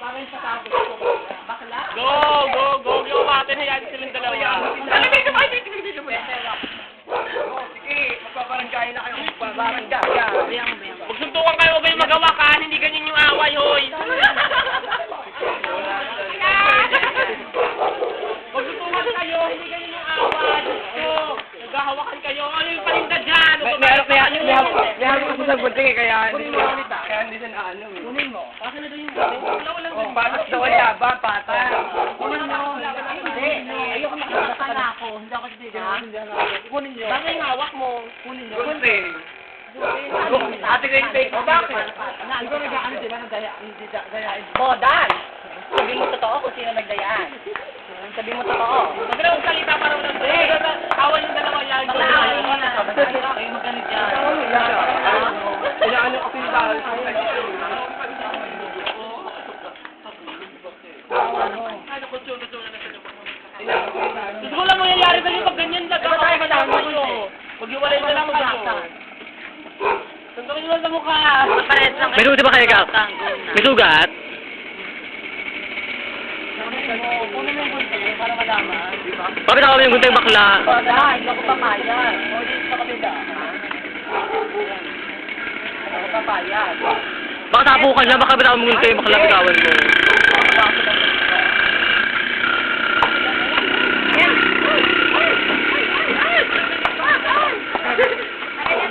Parang sa tao gusto ko. Bakla? Go! Yung natin, hayaan silang dalawa. Ano ba ito? Ay, tignan mo na. Sige, magpabarangay na kayo. Magpabarangay. Magsuntukan kayo, huwag kayong magawa ka. Hindi ganyan yung away, hoy. Magsuntukan kayo, hindi ganyan yung away. Gusto. Naghahawakan kayo. Ano yung palinda dyan? May hawak ako sa bunting kaya hindi siya na ano. Kunin mo. Bakit na doon yung galing? Oh, patas daw ang laban, patas. Kunin mo. Hindi. Ayoko makakita na ako. Hindi ako dito. Kunin nyo. Bakit yung hawak mo? Kunin nyo. Gunting. Ate ko yung take. O bakit? Ikaw nag-ano, di ba? Nagdayain. Bodan! Sabi mo totoo kung sino nagdayaan. Sabi mo totoo. Huwag na lang salita para walang away yung dalawa yan. Pag-aaway mo na. Ay, magalit yan. Kailangan nyo kasi yung dahil. Gusto ko lang mangyayari sa inyo pag ganyan na kakakalaman nyo. Mag-iwalay na lang kayo. Tuntukin nyo lang sa mukha. May sugat ba kayo, Kap? May sugat? Kunin mo yung gunting para malaman. Bakit ako yung guntay bakla? Bodan! Hindi ako papayag. O, dito sa kabila. Hindi ako papayag. Baka tapukan niya, baka bitawan mo guntay bakla, bitawan mo. Ayan,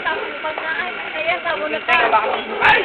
tapos na. Ayan, tapos na. Ay!